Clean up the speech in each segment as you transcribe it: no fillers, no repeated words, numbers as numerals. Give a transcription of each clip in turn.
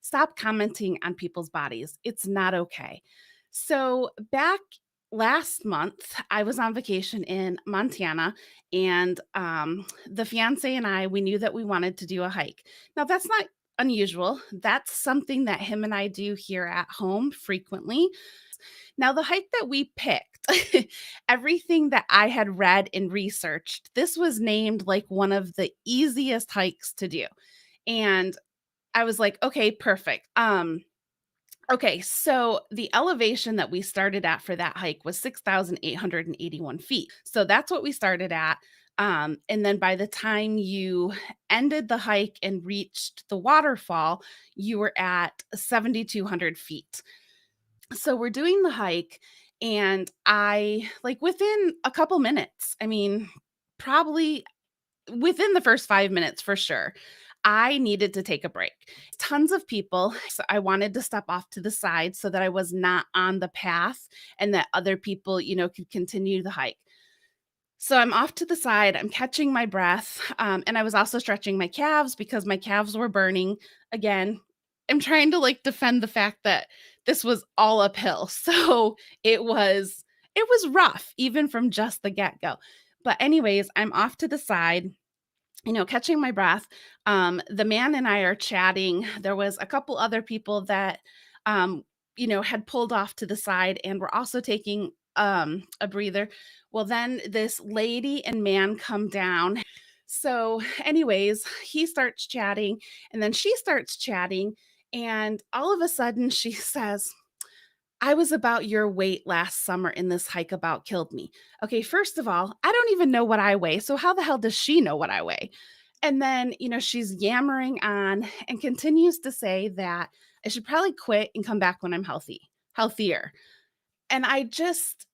stop commenting on people's bodies. It's not okay. So, back last month, I was on vacation in Montana, and the fiance and I, we knew that we wanted to do a hike. Now, that's not unusual. That's something that him and I do here at home frequently. Now, the hike that we picked, everything that I had read and researched, this was named like one of the easiest hikes to do. And I was like, okay, perfect. Okay, so the elevation that we started at for that hike was 6,881 feet. So that's what we started at. And then by the time you ended the hike and reached the waterfall, you were at 7,200 feet. So we're doing the hike, and I like within a couple minutes, I mean, probably within the first 5 minutes for sure, I needed to take a break. Tons of people. So I wanted to step off to the side so that I was not on the path and that other people, could continue the hike. So I'm off to the side. I'm catching my breath. And I was also stretching my calves because my calves were burning. Again, I'm trying to like defend the fact that this was all uphill. So it was it was rough even from just the get-go. But anyways, I'm off to the side, catching my breath. The man and I are chatting. There was a couple other people that, had pulled off to the side and were also taking a breather. Well, then this lady and man come down. So, anyways, he starts chatting and then she starts chatting. And all of a sudden, she says, I was about your weight last summer and this hike about killed me. Okay, first of all, I don't even know what I weigh. So how the hell does she know what I weigh? And then, she's yammering on and continues to say that I should probably quit and come back when I'm healthier. And I just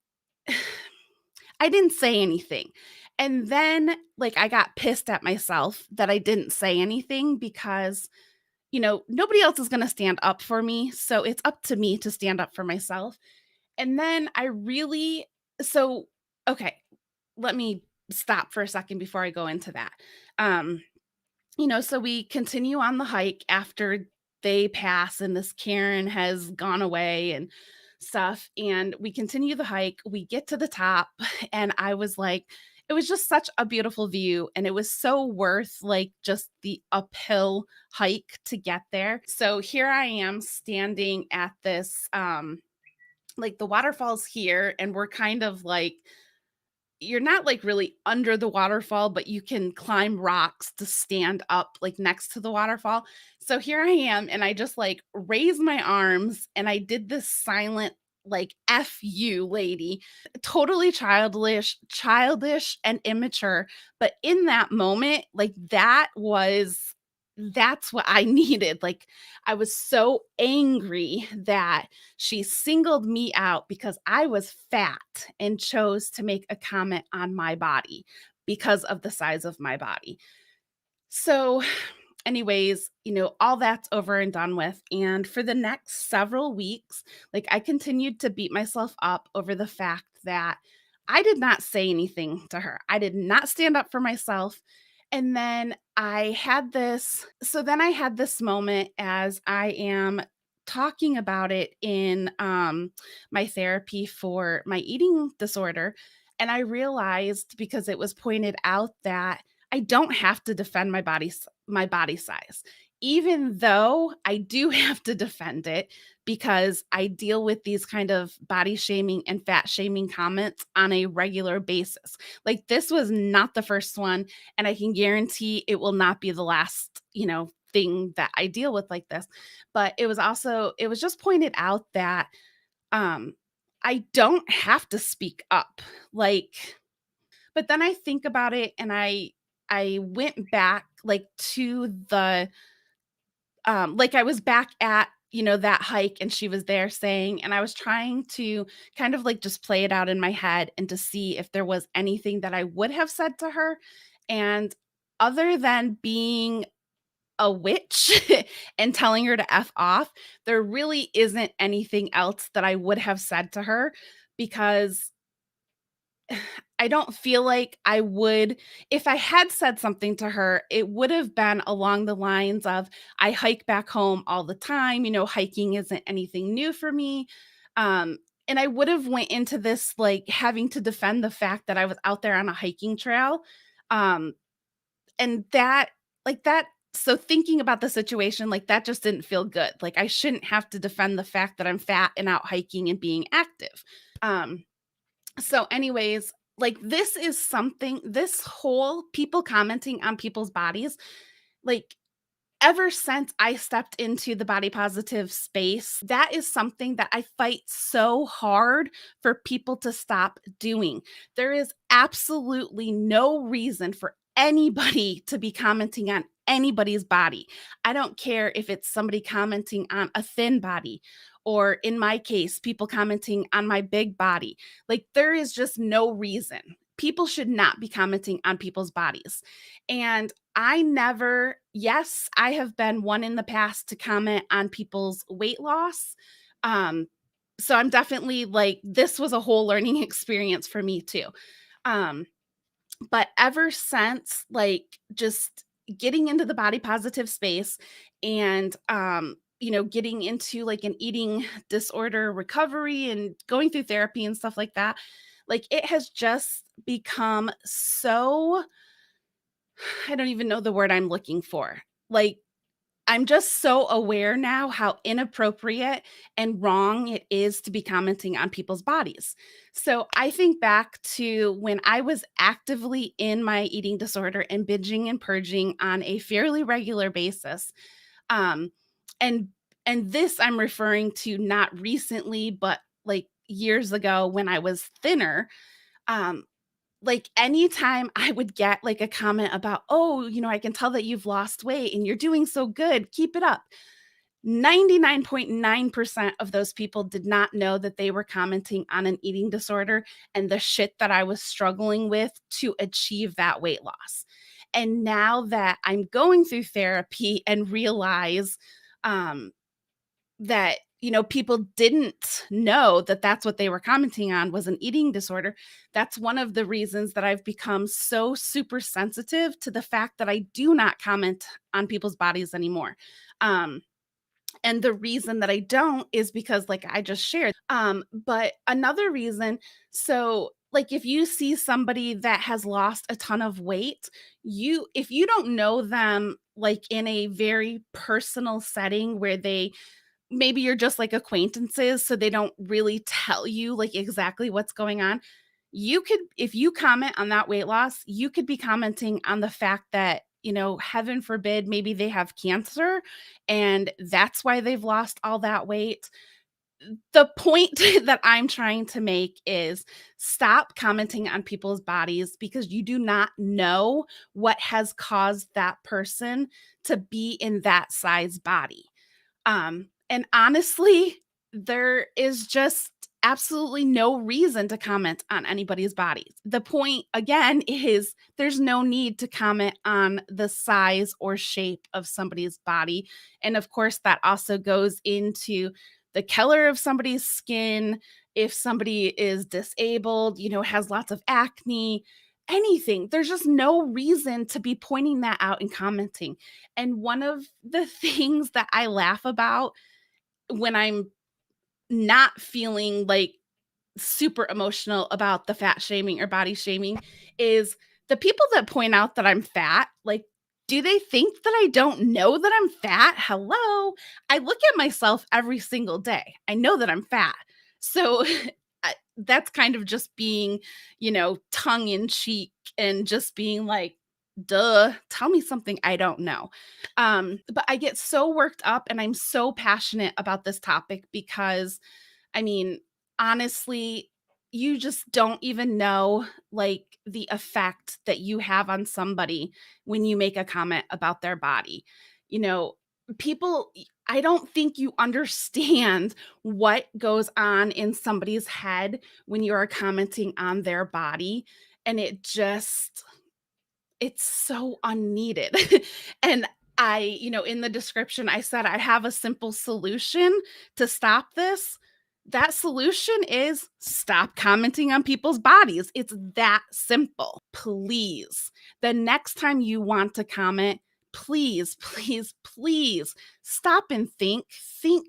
I didn't say anything. And then like I got pissed at myself that I didn't say anything because nobody else is going to stand up for me. So it's up to me to stand up for myself. And then I really so okay, let me stop for a second before I go into that. Um, so we continue on the hike after they pass and this Karen has gone away and stuff. And we continue the hike. We get to the top, and I was like, it was just such a beautiful view. And it was so worth like just the uphill hike to get there. So here I am standing at this like the waterfall's here, and we're kind of like you're not like really under the waterfall, but you can climb rocks to stand up like next to the waterfall. So here I am, and I just like raised my arms and I did this silent like F you lady, totally childish and immature. But in that moment, like that's what I needed. Like, I was so angry that she singled me out because I was fat and chose to make a comment on my body because of the size of my body. So, anyways, all that's over and done with. And for the next several weeks, like I continued to beat myself up over the fact that I did not say anything to her. I did not stand up for myself. And then I had this moment as I am talking about it in my therapy for my eating disorder. And I realized because it was pointed out that I don't have to defend my body size, even though I do have to defend it because I deal with these kind of body shaming and fat shaming comments on a regular basis. Like this was not the first one, and I can guarantee it will not be the last, thing that I deal with like this. But it was just pointed out that um I don't have to speak up. Like but then I think about it and I went back like to the like I was back at that hike and she was there saying, and I was trying to kind of like just play it out in my head and to see if there was anything that I would have said to her. And other than being a witch and telling her to F off, there really isn't anything else that I would have said to her because I don't feel like I would if I had said something to her, it would have been along the lines of, "I hike back home all the time, hiking isn't anything new for me." Um, and I would have went into this, like, having to defend the fact that I was out there on a hiking trail, um, and that so thinking about the situation, like, that just didn't feel good. Like, I shouldn't have to defend the fact that I'm fat and out hiking and being active. Um so anyways, like this whole people commenting on people's bodies, like ever since I stepped into the body positive space, that is something that I fight so hard for people to stop doing. There is absolutely no reason for anybody to be commenting on anybody's body. I don't care if it's somebody commenting on a thin body, or in my case, people commenting on my big body. Like, there is just no reason. People should not be commenting on people's bodies. And I never yes, I have been one in the past to comment on people's weight loss. Um, so I'm definitely like, this was a whole learning experience for me too. Um, but ever since, like, just getting into the body positive space and, getting into like an eating disorder recovery and going through therapy and stuff like that, like, it has just become so I don't even know the word I'm looking for. Like, I'm just so aware now how inappropriate and wrong it is to be commenting on people's bodies. So I think back to when I was actively in my eating disorder and binging and purging on a fairly regular basis. Um, and and this I'm referring to not recently, but like years ago when I was thinner. Um, like, anytime I would get, like, a comment about, "Oh, I can tell that you've lost weight and you're doing so good, keep it up." 99.9% of those people did not know that they were commenting on an eating disorder and the shit that I was struggling with to achieve that weight loss. And now that I'm going through therapy and realize, um, that, people didn't know that that's what they were commenting on was an eating disorder. That's one of the reasons that I've become so super sensitive to the fact that I do not comment on people's bodies anymore. Um, and the reason that I don't is because, like I just shared. But another reason, so like if you see somebody that has lost a ton of weight, if you don't know them like in a very personal setting where maybe you're just like acquaintances, so they don't really tell you like exactly what's going on. You could, if you comment on that weight loss, you could be commenting on the fact that, heaven forbid, maybe they have cancer and that's why they've lost all that weight. The point that I'm trying to make is stop commenting on people's bodies because you do not know what has caused that person to be in that size body. And honestly, there is just absolutely no reason to comment on anybody's bodies. The point again is there's no need to comment on the size or shape of somebody's body. And of course, that also goes into the color of somebody's skin, if somebody is disabled, has lots of acne, anything. There's just no reason to be pointing that out and commenting. And one of the things that I laugh about when I'm not feeling like super emotional about the fat shaming or body shaming is the people that point out that I'm fat, like, do they think that I don't know that I'm fat? Hello. I look at myself every single day. I know that I'm fat. So that's kind of just being, tongue in cheek and just being like, duh, tell me something I don't know. But I get so worked up and I'm so passionate about this topic because I mean, honestly, you just don't even know like the effect that you have on somebody when you make a comment about their body. You know, I don't think you understand what goes on in somebody's head when you are commenting on their body. And it's so unneeded. And in the description, I said I have a simple solution to stop this. That solution is stop commenting on people's bodies. It's that simple. Please, the next time you want to comment, please, please, please stop and think. Think,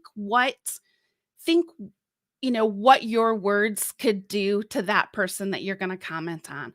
what your words could do to that person that you're going to comment on.